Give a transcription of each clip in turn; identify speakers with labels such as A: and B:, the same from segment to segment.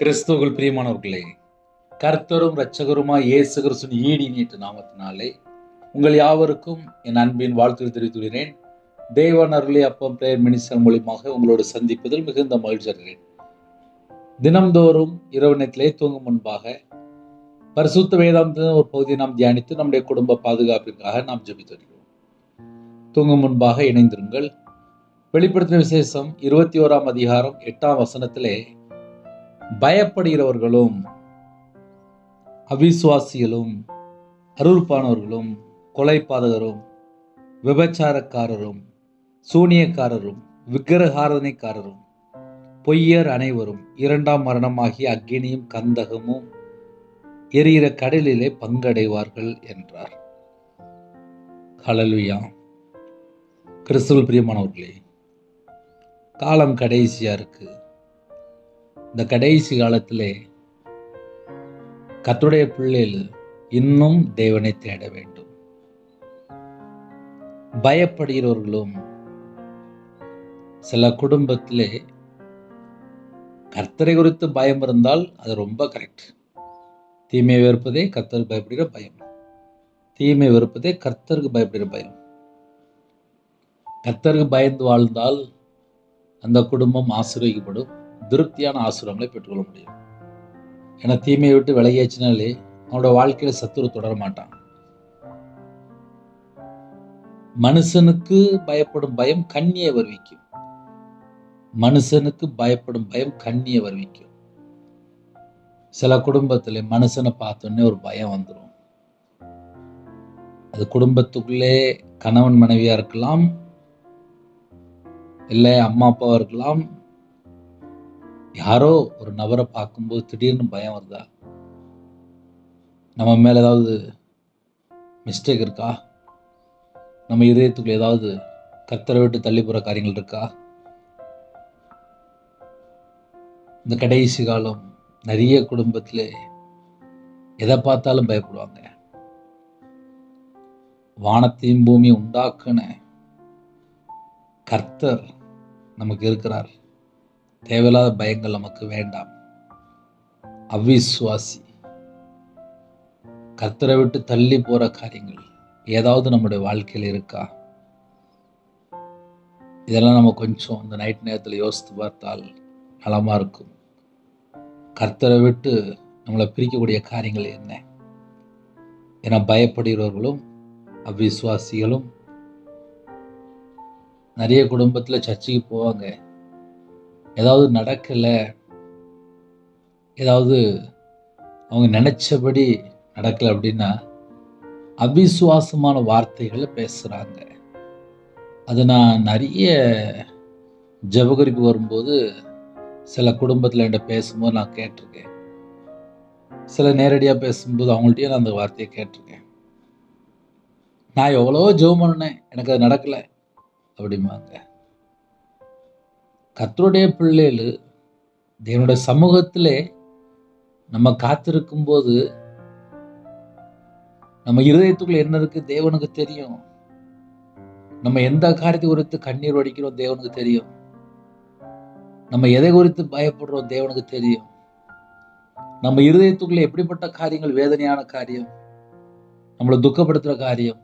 A: கிறிஸ்துவுக்குள் பிரியமானவர்களே, கர்த்தரும் இரட்சகருமாய் இயேசு கிறிஸ்துவின் ஈடு இணையற்ற நாமத்தினாலே உங்கள் யாவருக்கும் என் அன்பின் வாழ்த்துக்களை தெரிவித்துள்ளேன். தேவன் அருளி அப்பம் பிரேயர் மினிஸ்டர் மூலியமாக உங்களோடு சந்திப்பதில் மிகுந்த மகிழ்ச்சி அடைகிறேன். தினம்தோறும் இரவு நேரத்திலே தூங்கும் முன்பாக பரிசுத்த வேதாந்த ஒரு பகுதியை நாம் தியானித்து நம்முடைய குடும்ப பாதுகாப்பிற்காக நாம் ஜெபித்து வருகிறோம். தூங்கும் முன்பாக இணைந்திருங்கள். வெளிப்படுத்தின விசேஷம் 21 அதிகாரம் 8 வசனத்திலே பயப்படுகிறவர்களும் அவிசுவாசிகளும் அருள்பானவர்களும் கொலைபாதகரும் விபச்சாரக்காரரும் சூனியக்காரரும் விக்கிரகாரதனைக்காரரும் பொய்யர் அனைவரும் 2ஆம் மரணமாகிய அக்கினியும் கந்தகமும் எரிகிற கடலிலே பங்கடைவார்கள் என்றார். ஹல்லேலூயா. கிறிஸ்துவுக்குள் பிரியமானவர்களே, காலம் கடைசியா இருக்கு. இந்த கடைசி காலத்திலே கர்த்தருடைய பிள்ளைகள் இன்னும் தேவனை தேட வேண்டும். பயப்படுகிறவர்களும் சில குடும்பத்திலே கர்த்தரை குறித்து பயம் இருந்தால் அது ரொம்ப கரெக்ட். தீமையை வெறுப்பதே கர்த்தருக்கு பயப்படுகிற பயம். தீமை வெறுப்பதே கர்த்தருக்கு பயப்படுகிற பயம். கர்த்தருக்கு பயந்து வாழ்ந்தால் அந்த குடும்பம் ஆசீர்வதிக்கப்படும், திருப்தியான ஆசீர்வாதங்களை பெற்றுக்கொள்ள முடியும். ஏன்னா தீமையை விட்டு விலகியாச்சுனாலே அவனோட வாழ்க்கையில சத்துரு தொடர மாட்டான். மனுஷனுக்கு பயப்படும் பயம் கண்ணியை வருவிக்கும். மனுஷனுக்கு பயப்படும் பயம் கண்ணியை வருவிக்கும். சில குடும்பத்துல மனுஷனை பார்த்தோன்னே ஒரு பயம் வந்துடும். அது குடும்பத்துக்குள்ளே கணவன் மனைவியா இருக்கலாம், இல்லை அம்மா அப்பாவா இருக்கலாம். யாரோ ஒரு நபரை பார்க்கும்போது திடீர்னு பயம் வருதா? நம்ம மேல ஏதாவது மிஸ்டேக் இருக்கா? நம்ம இதயத்துக்குள்ள ஏதாவது கர்த்தரை விட்டு தள்ளி போற காரியங்கள் இருக்கா? இந்த கடைசி காலம் நிறைய குடும்பத்துல எதை பார்த்தாலும் பயப்படுவாங்க. வானத்தையும் பூமியை உண்டாக்குன கர்த்தர் நமக்கு இருக்கிறார். தேவையில்லாத பயங்கள் நமக்கு வேண்டாம். அவிசுவாசி, கர்த்தரை விட்டு தள்ளி போற காரியங்கள் ஏதாவது நம்முடைய வாழ்க்கையில் இருக்கா? இதெல்லாம் நம்ம கொஞ்சம் இந்த நைட் நேரத்தில் யோசித்து பார்த்தால் நலமா இருக்கும். கர்த்தரை விட்டு நம்மளை பிரிக்கக்கூடிய காரியங்கள் என்ன? ஏன்னா பயப்படுகிறவர்களும் அவிசுவாசிகளும் நிறைய குடும்பத்தில் சர்ச்சைக்கு போவாங்க. ஏதாவது நடக்கலை, ஏதாவது அவங்க நினைச்சபடி நடக்கலை அப்படின்னா அவிசுவாசமான வார்த்தைகளை பேசுகிறாங்க. அது நான் நிறைய ஜெபகுறிப்பு வரும்போது சில குடும்பத்தில் என்கிட்ட பேசும்போது நான் கேட்டிருக்கேன். சில நேரடியாக பேசும்போது அவங்கள்ட்டையும் நான் அந்த வார்த்தையை கேட்டிருக்கேன். நான் எவ்வளோ ஜெபம் பண்ணினேன், எனக்கு அது நடக்கலை அப்படிம்பாங்க. கர்த்தருடைய பிள்ளைகள் தேவனுடைய சமூகத்திலே நம்ம காத்திருக்கும் போது நம்ம இருதயத்துக்குள்ள என்ன இருக்கு தேவனுக்கு தெரியும். நம்ம எந்த காரியத்தை குறித்து கண்ணீர் வடிக்கிறோம் தேவனுக்கு தெரியும். நம்ம எதை குறித்து பயப்படுறோம் தேவனுக்கு தெரியும். நம்ம இருதயத்துக்குள்ள எப்படிப்பட்ட காரியங்கள் வேதனையான காரியம், நம்மளை துக்கப்படுத்துற காரியம்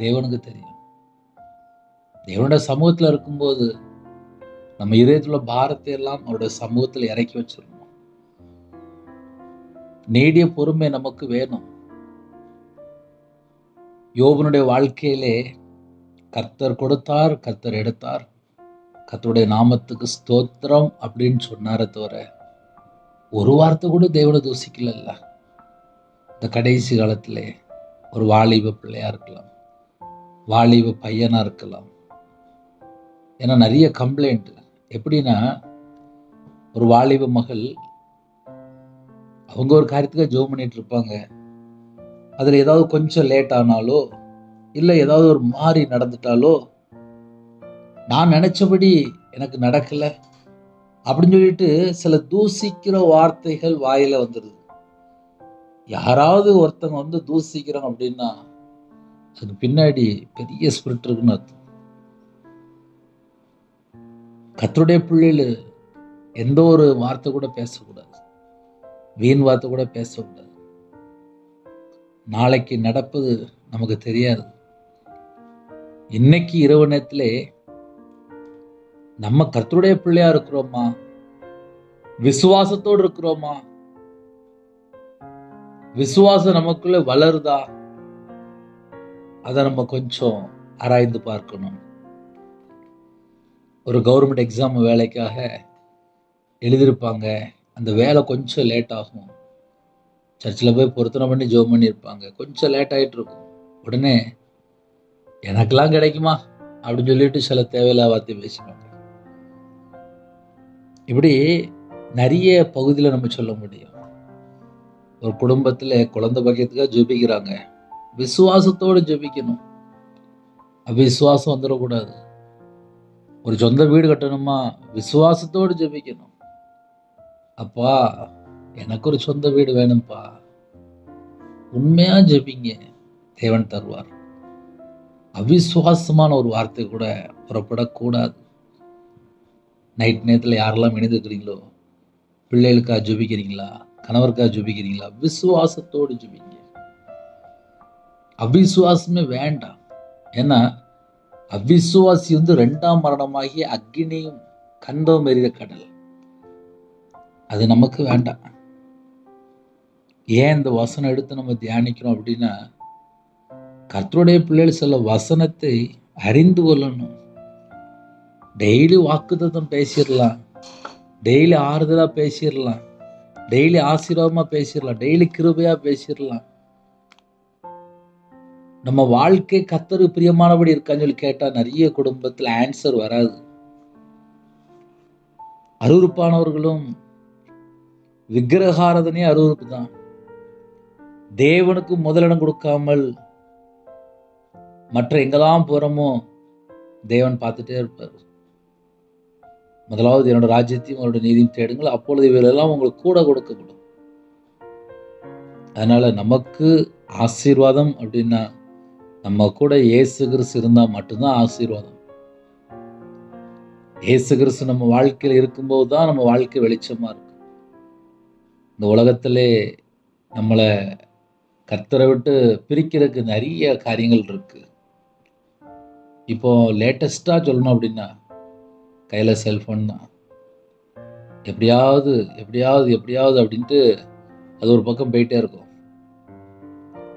A: தேவனுக்கு தெரியும். தேவனுடைய சமூகத்தில் இருக்கும்போது நம்ம இதயத்துல பாரத்தை எல்லாம் அவருடைய சமூகத்தில் இறக்கி வச்சிடணும். நீடிய பொறுமை நமக்கு வேணும். யோபனுடைய வாழ்க்கையிலே கர்த்தர் கொடுத்தார், கர்த்தர் எடுத்தார், கர்த்தருடைய நாமத்துக்கு ஸ்தோத்திரம் அப்படின்னு சொன்னாரே தவிர ஒரு வார்த்தை கூட தேவனை தூசிக்கல. இந்த கடைசி காலத்திலே ஒரு வாலிப பிள்ளையா இருக்கலாம், வாலிப பையனா இருக்கலாம். ஏன்னா நிறைய கம்ப்ளைண்ட். எப்படின்னா ஒரு வாலிப மகள் அவங்க ஒரு காரியத்துக்காக ஜெபம் பண்ணிட்டு இருப்பாங்க. அதுல ஏதாவது கொஞ்சம் லேட் ஆனாலோ இல்லை ஏதாவது ஒரு மாறி நடந்துட்டாலோ நான் நினைச்சபடி எனக்கு நடக்கல அப்படின்னு சொல்லிட்டு சில தூசிக்கிற வார்த்தைகள் வாயில வந்துடுது. யாராவது ஒருத்தங்க வந்து தூசிக்கிறாங்க அப்படின்னா அதுக்கு பின்னாடி பெரிய ஸ்பிரிட் இருக்குன்னு அர்த்தம். கர்த்தருடைய பிள்ளைகள் எந்த ஒரு வார்த்தை கூட பேசக்கூடாது. வீண் வார்த்தை கூட பேசக்கூடாது. நாளைக்கு நடப்பது நமக்கு தெரியாது. இன்னைக்கு இரவு நேரத்திலே நம்ம கர்த்தருடைய பிள்ளையா இருக்கிறோமா, விசுவாசத்தோடு இருக்கிறோமா, விசுவாசம் நமக்குள்ள வளருதா, அதை நம்ம கொஞ்சம் ஆராய்ந்து பார்க்கணும். ஒரு கவர்மெண்ட் எக்ஸாம் வேலைக்காக எழுதியிருப்பாங்க. அந்த வேலை கொஞ்சம் லேட் ஆகும். சர்ச்சில் போய் பொருத்தனை பண்ணி ஜெபம் பண்ணியிருப்பாங்க. கொஞ்சம் லேட் ஆகிட்டு இருக்கும். உடனே எனக்கெல்லாம் கிடைக்குமா அப்படின்னு சொல்லிட்டு சில தேவையில்லா வார்த்தை பேசினாங்க. இப்படி நிறைய பகுதியில் நம்ம சொல்ல முடியும். ஒரு குடும்பத்தில் குழந்தை பாக்கியத்துக்காக ஜெபிக்கிறாங்க. விசுவாசத்தோடு ஜெபிக்கணும். அவிசுவாசம் வந்துடக்கூடாது. ஒரு சொந்த வீடு கட்டணுமா, விசுவாசத்தோடு ஜெபிக்கணும். அப்பா எனக்கு ஒரு சொந்த வீடு வேணும்ப்பா, உண்மையா ஜெபிங்க, தேவன் தருவார். அவிசுவாசமான ஒரு வார்த்தை கூட புறப்படக்கூடாது. நைட் நேரத்தில் யாரெல்லாம் இணைந்துக்கிறீங்களோ, பிள்ளைகளுக்காக ஜெபிக்கிறீங்களா, கணவருக்காக ஜெபிக்கிறீங்களா, விசுவாசத்தோடு ஜெபிங்க. அவிசுவாசமே வேண்டாம். ஏன்னா அவிசுவாசி 2ஆம் மரணமாகிய அக்கினியும் கந்தம் எறிகிற கடல். அது நமக்கு வேண்டாம். ஏன் இந்த வசனம் எடுத்து நம்ம தியானிக்கிறோம் அப்படின்னா, கர்த்தருடைய பிள்ளைகள் சில வசனத்தை அறிந்து கொள்ளணும். டெய்லி வாக்குத்தத்தம் பேசிடலாம், டெய்லி ஆறுதலா பேசிடலாம், டெய்லி ஆசீர்வாதமா பேசிடலாம், டெய்லி கிருபையா பேசிடலாம். நம்ம வாழ்க்கை கர்த்தருக்கு பிரியமானபடி இருக்கான்னு சொல்லி கேட்டா நிறைய குடும்பத்தில் ஆன்சர் வராது. அருவருப்பானவர்களும் விக்கிரகாராதனையே அருவருப்பு தான். தேவனுக்கு முதலிடம் கொடுக்காமல் மற்ற எங்கெல்லாம் போறோமோ தேவன் பார்த்துட்டே இருப்பார். முதலாவது என்னோட ராஜ்யத்தையும் அவருடைய நீதியும் தேடுங்கள், அப்பொழுது இவையெல்லாம் உங்களுக்கு கூட கொடுக்கப்படும். அதனால நமக்கு ஆசீர்வாதம் அப்படின்னா நம்ம கூட இயேசு கிறிஸ்து இருந்தா மட்டும்தான் ஆசீர்வாதம். இயேசு கிறிஸ்து நம்ம வாழ்க்கையில் இருக்கும்போது தான் நம்ம வாழ்க்கை வெளிச்சமா இருக்கும். இந்த உலகத்திலே நம்மளை கர்த்தரை விட்டு பிரிக்கிறதுக்கு நிறைய காரியங்கள் இருக்கு. இப்போ லேட்டஸ்டா சொல்லணும் அப்படின்னா கையில் செல்ஃபோன் தான். எப்படியாவது எப்படியாவது எப்படியாவது அப்படின்ட்டு அது ஒரு பக்கம் போயிட்டே இருக்கும்.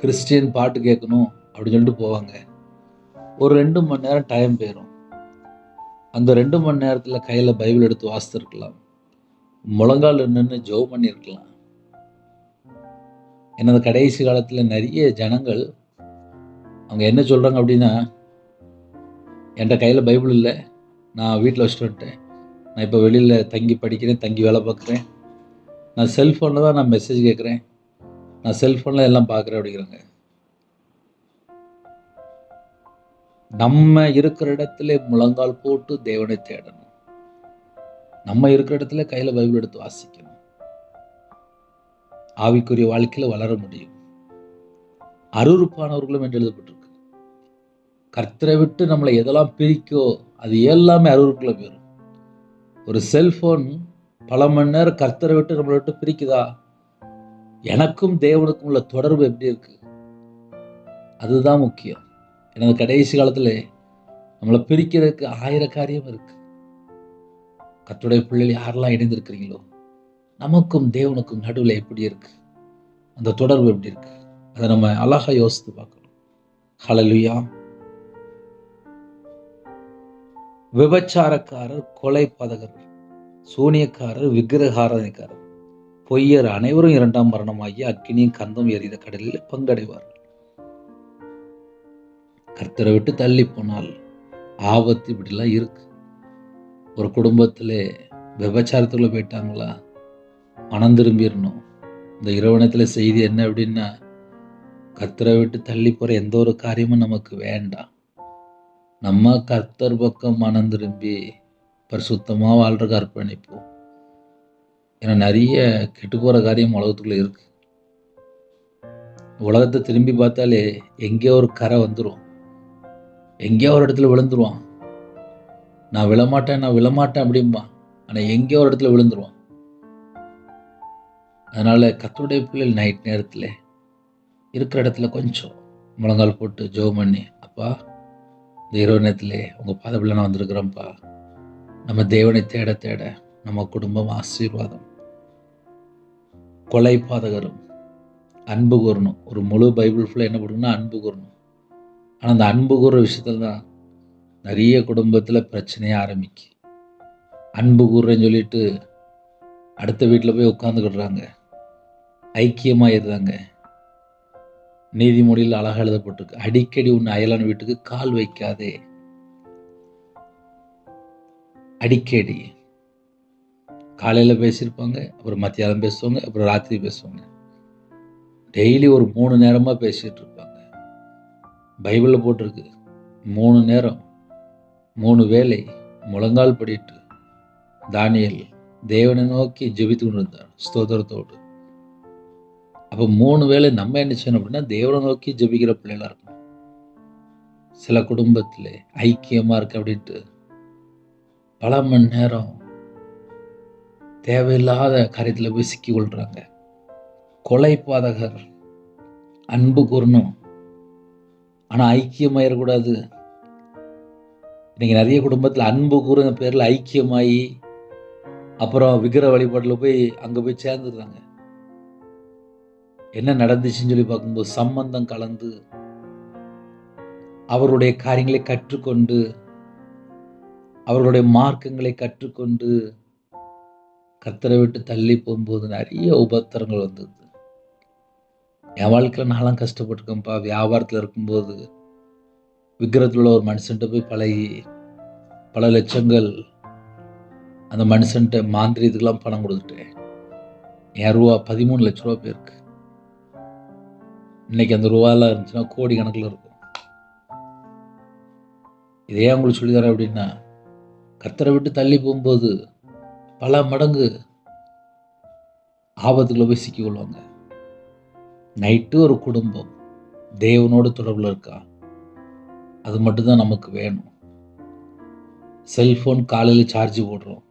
A: கிறிஸ்டியன் பாட்டு கேட்கணும் அப்படின்னு சொல்லிட்டு போவாங்க. ஒரு 2 மணி நேரம் டைம் போயிடும். அந்த 2 மணி நேரத்தில் கையில் பைபிள் எடுத்து வாசித்திருக்கலாம், முழங்கால் நின்று ஜெபம் பண்ணியிருக்கலாம். ஏன்னா கடைசி காலத்தில் நிறைய ஜனங்கள் அவங்க என்ன சொல்கிறாங்க அப்படின்னா, என்கிட்ட கையில் பைபிள் இல்லை, நான் வீட்டில் வச்சுட்டு வந்துட்டேன், நான் இப்போ வெளியில் தங்கி படிக்கிறேன், தங்கி வேலை பார்க்குறேன், நான் செல்ஃபோனில் தான் நான் மெசேஜ் கேட்குறேன், நான் செல்ஃபோனில் எல்லாம் பார்க்குறேன் அப்படிங்கிறாங்க. நம்ம இருக்கிற இடத்துல முழங்கால் போட்டு தேவனை தேடணும். நம்ம இருக்கிற இடத்துல கையில் பைபிள் எடுத்து வாசிக்கணும். ஆவிக்குரிய வாழ்க்கையில் வளர முடியும். அருவருப்பானவர்களும் என்று எழுதப்பட்டிருக்கு. கர்த்தரை விட்டு நம்மளை எதெல்லாம் பிரிக்கோ அது எல்லாமே அருவருக்குள்ள போயிடும். ஒரு செல்போன் பல மணி நேரம் கர்த்தரை விட்டு நம்மளை விட்டு பிரிக்குதா? எனக்கும் தேவனுக்கும் உள்ள தொடர்பு எப்படி இருக்கு? அதுதான் முக்கியம். ஏன்னா கடைசி காலத்துல நம்மளை பிரிக்கிறதுக்கு 1000 காரியம் இருக்கு. கர்த்தருடைய பிள்ளைகள் யாரெல்லாம் இணைந்திருக்கிறீங்களோ, நமக்கும் தேவனுக்கும் நடுவில் எப்படி இருக்கு, அந்த தொடர்பு எப்படி இருக்கு, அதை நம்ம அழகா யோசித்து பார்க்கணும். ஹல்லேலூயா. விபச்சாரக்காரர், கொலை பாதகர், சூனியக்காரர், விக்கிரகாராதனைக்காரர், பொய்யர் அனைவரும் 2ஆம் மரணமாகி அக்கினியும் கந்தம் எறிகிற கடலில் பங்கடைவார்கள். கர்த்தரை விட்டு தள்ளி போனால் ஆபத்து இப்படிலாம் இருக்கு. ஒரு குடும்பத்தில் விபச்சாரத்துக்குள்ள போயிட்டாங்களா, மனம் திரும்பிடணும். இந்த இரவணத்தில் செய்தி என்ன அப்படின்னா, கர்த்தரை விட்டு தள்ளி போகிற எந்த ஒரு காரியமும் நமக்கு வேண்டாம். நம்ம கர்த்தர் பக்கம் மனம் திரும்பி பரிசுத்தமாக வாழ்றதுக்கு அர்ப்பணிப்போம். ஏன்னா நிறைய கெட்டு போகிற காரியம் உலகத்துக்குள்ளே இருக்கு. உலகத்தை திரும்பி பார்த்தாலே எங்கேயோ ஒரு கரை வந்துடும், எங்கேயோ ஒரு இடத்துல விழுந்துருவான். நான் விழமாட்டேன் அப்படிம்பா, ஆனால் எங்கேயோ ஒரு இடத்துல விழுந்துருவான். அதனால் கர்த்தருடைய பிள்ளைகள் நைட் நேரத்தில் இருக்கிற இடத்துல கொஞ்சம் முழங்கால் போட்டு ஜெபம் பண்ணி, அப்பா இந்த இரவு நேரத்தில் உங்கள் பாதப்பில் நான் வந்திருக்கிறேன்ப்பா. நம்ம தேவனை தேட தேட நம்ம குடும்பம் ஆசீர்வாதம். கொலை பாதகரும் அன்பு கூறணும். ஒரு முழு பைபிள் ஃபுல்லாக என்ன பண்ணுன்னா அன்பு கூறணும். ஆனால் அந்த அன்பு கூறுற விஷயத்தில் தான் நிறைய குடும்பத்தில் பிரச்சனையே ஆரம்பிக்கு. அன்பு கூறுறேன்னு சொல்லிட்டு அடுத்த வீட்டில் போய் உட்காந்துக்கிடுறாங்க, ஐக்கியமாக இருந்தாங்க. நீதிமொழியில் அழகாக எழுதப்பட்டிருக்கு, அடிக்கடி உன் அயலான வீட்டுக்கு கால் வைக்காதே. அடிக்கடி காலையில் பேசியிருப்பாங்க, அப்புறம் மத்தியானம் பேசுவாங்க, அப்புறம் ராத்திரி பேசுவாங்க. டெய்லி ஒரு 3 நேரமாக பேசிகிட்டு இருப்பாங்க. பைபிளில் போட்டிருக்கு 3 நேரம் 3 வேளை முழங்கால் படிட்டு தானியேல் தேவனை நோக்கி ஜெபித்து கொண்டு இருந்தார் ஸ்தோத்திரத்தோடு. அப்போ 3 வேளை நம்ம என்ன செய்யணும் அப்படின்னா தேவனை நோக்கி ஜெபிக்கிற பிள்ளைகளாக இருக்கணும். சில குடும்பத்தில் ஐக்கியமாக இருக்கு அப்படின்ட்டு பல மணி நேரம் தேவையில்லாத காரியத்தில் போய் சிக்கி கொள்றாங்க. கொலை பாதகர் அன்பு கூறணும், ஆனால் ஐக்கியமாயிடக்கூடாது. இன்னைக்கு நிறைய குடும்பத்தில் அன்பு கூறுற பேரில் ஐக்கியமாகி அப்புறம் விக்கிர வழிபாட்டில் போய் அங்கே போய் சேர்ந்துடுறாங்க. என்ன நடந்துச்சுன்னு சொல்லி பார்க்கும்போது சம்பந்தம் கலந்து அவருடைய காரியங்களை கற்றுக்கொண்டு அவர்களுடைய மார்க்கங்களை கற்றுக்கொண்டு கர்த்தரை விட்டு தள்ளி போகும்போது நிறைய உபத்திரங்கள் வந்தது. என் வாழ்க்கையில் நான்லாம் கஷ்டப்பட்டிருக்கேன்ப்பா. வியாபாரத்தில் இருக்கும்போது விக்கிரத்தில் உள்ள ஒரு மனுஷன்ட்ட போய் பழகி பல லட்சங்கள் அந்த மனுஷன்ட்ட மாந்திரியத்துக்கெல்லாம் பணம் கொடுத்துட்டேன். என் ரூபா 13 லட்ச ரூபா போயிருக்கு. இன்னைக்கு அந்த ரூபாலாம் இருந்துச்சுன்னா கோடி கணக்கில் இருக்கும். இதே உங்களுக்கு சொல்லித்தரேன் அப்படின்னா, கர்த்தரை விட்டு தள்ளி போகும்போது பல மடங்கு ஆபத்துக்குள்ள போய் சிக்கி கொள்வாங்க. நைட்டு ஒரு குடும்பம் தேவனோடு தொடர்பில் இருக்கா, அது மட்டும்தான் நமக்கு வேணும். செல்ஃபோன் காலையில் சார்ஜ் போடுறோம்,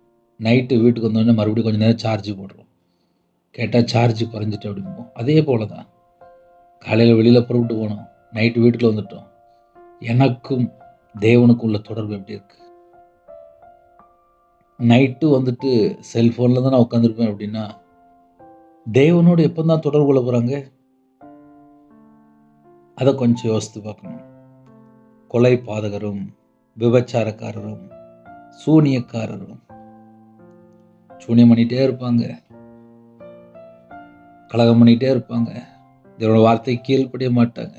A: நைட்டு வீட்டுக்கு வந்தோடனே மறுபடியும் கொஞ்சம் நேரம் சார்ஜ் போடுறோம். கேட்டால் சார்ஜ் குறைஞ்சிட்டு அப்படிம்போம். அதே போல தான் காலையில் வெளியில் புறப்பட்டு போனோம், நைட்டு வீட்டுக்குள்ள வந்துட்டோம். எனக்கும் தேவனுக்கும் உள்ள தொடர்பு எப்படி இருக்கு? நைட்டு வந்துட்டு செல்ஃபோனில் தான் நான் உட்காந்துருப்பேன் அப்படின்னா தேவனோடு எப்போ தான் தொடர்பு கொள்ள போகிறாங்க? அதை கொஞ்சம் யோசித்து பார்க்கணும். கொலை பாதகரும் விபச்சாரக்காரரும் சூனியக்காரரும் சூனியம் பண்ணிகிட்டே இருப்பாங்க, கலகம் பண்ணிகிட்டே இருப்பாங்க, இதோட வார்த்தை கீழ்ப்படிய மாட்டாங்க.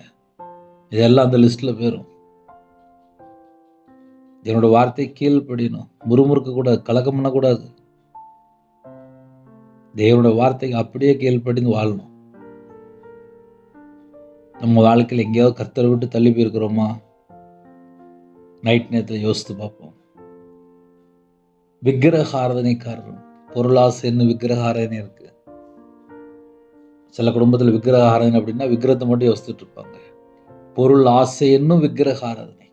A: இதெல்லாம் அந்த லிஸ்ட்டில் போயிடும். என்னோட வார்த்தை கீழ்ப்படியணும், முறுமுறுக்க கூடாது, கலகம் பண்ணக்கூடாது. தேவனோட வார்த்தைக்கு அப்படியே கீழ்ப்படிந்து வாழணும். நம்ம வாழ்க்கையில் எங்கேயாவது கர்த்தரை விட்டு தள்ளி போயிருக்கிறோமா? நைட் நேரத்தில் யோசித்து பார்ப்போம். விக்கிரக ஆராதனைக்காரரும் பொருளாசைன்னு விக்கிரக ஆராதனை இருக்கு. சில குடும்பத்தில் விக்கிரக ஆராதனை அப்படின்னா விக்கிரகத்தை மட்டும் யோசிச்சுட்டு இருப்பாங்க. பொருள் ஆசை என்னும் விக்கிரக ஆராதனை.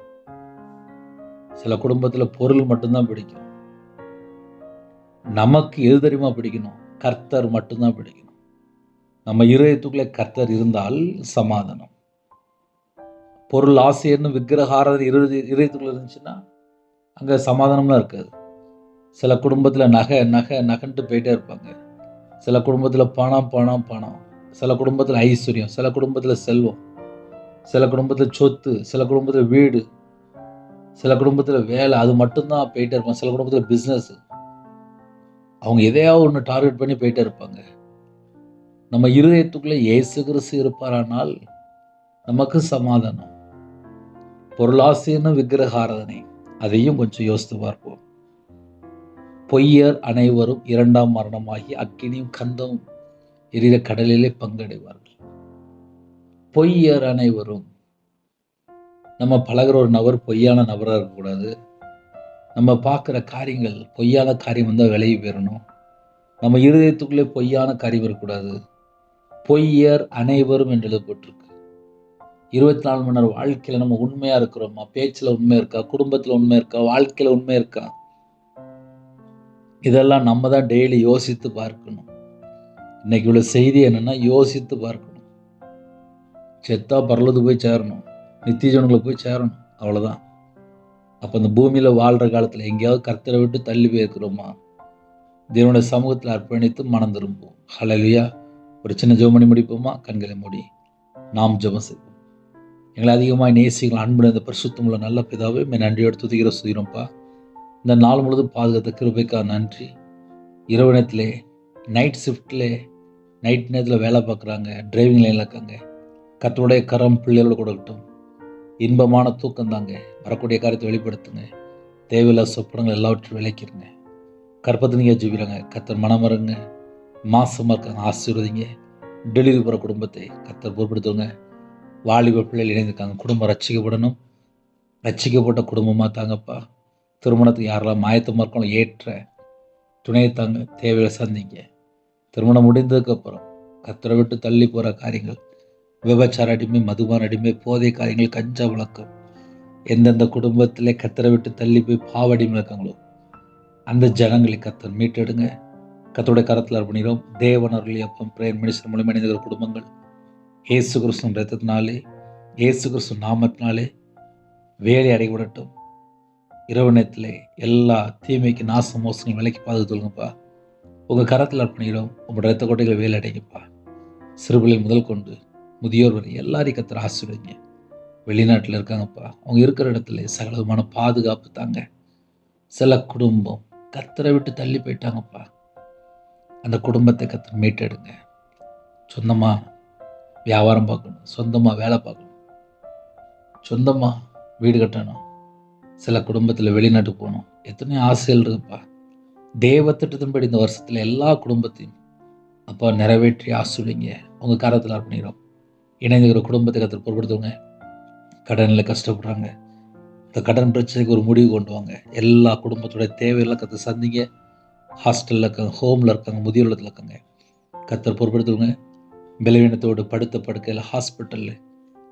A: சில குடும்பத்தில் பொருள் மட்டும்தான் பிடிக்கும். நமக்கு எது தெரியுமா பிடிக்கணும்? கர்த்தர் மட்டும்தான் பிடிக்கணும். நம்ம இருதயத்துக்குள்ளே கர்த்தர் இருந்தால் சமாதானம். பொருள் ஆசை என்னும் விக்கிரக ஆராதனை இருதயத்துக்குள்ள இருந்துச்சுன்னா அங்கே சமாதானம்லாம் இருக்காது. சில குடும்பத்தில் நகை நகை நகன்ட்டு போயிட்டே இருப்பாங்க. சில குடும்பத்தில் பணம் பணம் பணம், சில குடும்பத்தில் ஐஸ்வர்யம், சில குடும்பத்தில் செல்வம், சில குடும்பத்தில் சொத்து, சில குடும்பத்தில் வீடு, சில குடும்பத்தில் வேலை, அது மட்டும்தான் போயிட்டே இருப்பாங்க. சில குடும்பத்தில் பிஸ்னஸ், அவங்க எதையாவது ஒன்று டார்கெட் பண்ணி போயிட்டே இருப்பாங்க. நம்ம இருதயத்துக்குள்ளே இயேசு கிறிஸ்து இருப்பாரானால் நமக்கு சமாதானம். பொருளாசைன்னு விக்கிரக ஆராதனை, அதையும் கொஞ்சம் யோசித்து பார்ப்போம். பொய்யர் அனைவரும் 2ஆம் மரணமாகி அக்கினியும் கந்தமும் எரிகிற கடலிலே பங்கடைவார்கள். பொய்யர் அனைவரும், நம்ம பழகிற ஒரு நபர் பொய்யான நபராக இருக்கக்கூடாது. நம்ம பார்க்குற காரியங்கள் பொய்யான காரியம் வந்தால் விலகி போயிடணும். நம்ம இருதயத்துக்குள்ளே பொய்யான காரியம் இருக்கக்கூடாது. பொய்யர் அனைவரும் என்று எழுதப்பட்டிருக்கு. 24 மணி நேரம் வாழ்க்கையில் நம்ம உண்மையாக இருக்கிறோமா? பேச்சில் உண்மை இருக்கா? குடும்பத்தில் உண்மை இருக்கா? வாழ்க்கையில் உண்மை இருக்கா? இதெல்லாம் நம்ம தான் டெய்லி யோசித்து பார்க்கணும். இன்னைக்கு உள்ள செய்தி என்னென்னா யோசித்து பார்க்கணும். செத்தா பரலது போய் சேரணும், நித்திய ஜனங்களுக்கு போய் சேரணும், அவ்வளோதான். அப்போ இந்த பூமியில் வாழ்கிற காலத்தில் எங்கேயாவது கர்த்தரை விட்டு தள்ளி போயிருக்கிறோமா? தேவனுடைய சமூகத்தில் அர்ப்பணித்து மனம் திரும்புவோம். ஹல்லேலூயா. ஒரு சின்ன ஜெபம் பண்ணி முடிப்போமா? கண்களை மூடி நாம் ஜெபம் செய்வோம். எங்களை அதிகமாக நேசிகள் அன்புடன் இந்த பரிசுத்தமுள்ள நல்ல பிதாவே நன்றியோடு துதிக்கிற சுதிரம்ப்பா. இந்த நாள் முழுவதும் பாதுகாத்த கிருபைக்காக நன்றி. இரவு நேரத்திலே நைட் ஷிஃப்டில் நைட் நேரத்தில் வேலை பார்க்குறாங்க, டிரைவிங் லைனில் இருக்காங்க. கர்த்தருடைய கரம் பிள்ளைகளோடு கொடுக்கட்டும். இன்பமான தூக்கம் தாங்க. வரக்கூடிய காரியத்தை வெளிப்படுத்துங்க. தேவையில்லா சொப்பனங்கள் எல்லாவற்றையும் விளைக்கிறங்க. கற்பத்தை நீங்கள் ஜீவிறாங்க. கர்த்தர் மனமருங்க. மாசமாக இருக்காங்க, ஆசீர்வதிங்க. டெலிவரி போகிற குடும்பத்தை கர்த்தர் பொறுப்படுத்துவங்க. வாலிப பிள்ளைகள் இணைந்திருக்காங்க, குடும்பம் ரட்சிக்கப்படணும். ரட்சிக்கப்பட்ட குடும்பமாக தாங்கப்பா. திருமணத்துக்கு யாரெல்லாம் ஆயத்தமாக இருக்கணும் ஏற்ற துணையை தாங்க. தேவையை சந்திங்க. திருமணம் முடிந்ததுக்கப்புறம் கர்த்தரை விட்டு தள்ளி போகிற காரியங்கள், விபச்சார அடிமை, மதுபான அடிமை, போதை காரியங்கள், கஞ்சா வழக்கம், எந்தெந்த குடும்பத்தில் கர்த்தரை விட்டு தள்ளி போய் பாவடிமை இருக்காங்களோ அந்த ஜனங்களை கர்த்தர் மீட்டெடுங்க. கர்த்தருடைய கரத்தில் அர்ப்பணிக்கிறோம். தேவன் அருளி அப்பம் பிரேயர் மினிஸ்டர் மூலமாக இணைந்த குடும்பங்கள் இயேசு கிறிஸ்துவின் ரத்தத்தினாலே, இயேசு கிறிஸ்து நாமத்தினாலே வேலை அடைவிடட்டும். இரவு நேரத்திலே எல்லா தீமைக்கு நாச மோசங்கள் விலைக்கு பாதுகாத்துங்கப்பா. உங்கள் கரத்தில் அர்ப்பணிக்கிறோம். உங்களோட ரத்த கோட்டைகளை வேலை அடைங்கப்பா. சிறுபிள்ளைகள் முதல் கொண்டு முதியோர் வரை எல்லாரையும் கர்த்தர் ஆசீர்வதிங்க. வெளிநாட்டில் இருக்காங்கப்பா, அவங்க இருக்கிற இடத்துல சகலமான பாதுகாப்பு தாங்க. சில குடும்பம் கர்த்தரை விட்டு தள்ளி போயிட்டாங்கப்பா. அந்த குடும்பத்தை கர்த்தர் மீட்டெடுங்க. சொந்தமாக வியாபாரம் பார்க்கணும், சொந்தமாக வேலை பார்க்கணும், சொந்தமாக வீடு கட்டணும். சில குடும்பத்தில் வெளிநாட்டுக்கு போகணும். எத்தனையோ ஆசைகள் இருக்குப்பா. தேவ திட்டத்தின்படி இந்த வருஷத்தில் எல்லா குடும்பத்தையும் அப்பா நிறைவேற்றி ஆசீர்வதிங்க. உங்கள் காரத்தில் அர்ப்பணிக்கிறோம். இணைந்துக்கிற குடும்பத்தை கர்த்தர் பொறுப்படுத்துவங்க. கடனில் கஷ்டப்படுறாங்க, இந்த கடன் பிரச்சனைக்கு ஒரு முடிவு கொண்டு வாங்க. எல்லா குடும்பத்தோட தேவையெல்லாம் கர்த்தர் சந்திங்க. ஹாஸ்டலில் இருக்காங்க, ஹோமில் இருக்காங்க, முதியோர் இல்லத்தில் இருக்காங்க, கர்த்தர் பொறுப்படுத்துவங்க. பலவீனத்தோடு படுத்த படுக்கையில், ஹாஸ்பிட்டலில்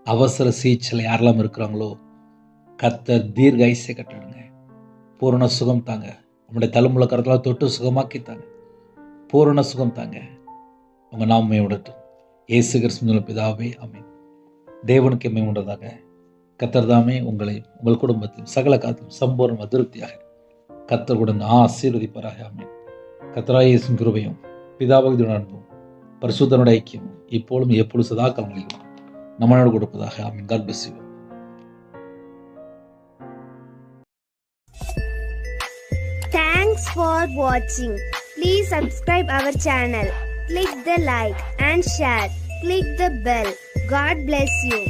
A: அவசர சிகிச்சையில் யாரெல்லாம் இருக்கிறாங்களோ கர்த்தர் தீர்காயுசை கட்டணுங்க. பூரண சுகம் தாங்க. நம்முடைய தலைமுறை கரத்தில் தொட்டு சுகமாக்கி தாங்க. பூரண சுகம் தாங்க. உங்கள் நாமே விடட்டும். இயேசு கிறிஸ்துவின் பிதாவே, ஆமென். தேவனுக்கு எம்மை உண்டதாக. கர்த்தர் தாமே உங்களையும் உங்கள் குடும்பத்தையும் சகல காத்தும் சம்பூர்ண அதிருப்தியாக கர்த்தர் கொடுங்க ஆசீர்வதிப்பாராக. ஆமென். கர்த்தராகிய இயேசுவின் கிருபையும் பிதாவாகிய அன்பும் பரிசுத்தனுடைய ஐக்கியமும் இப்பொழுதும் எப்பொழுது சதா காலங்களிலும் நம்மளோடு கொடுப்பதாக. ஆமென். God bless you.
B: Thanks for watching. Please subscribe our channel. Click the like and share. Click the bell. God bless you.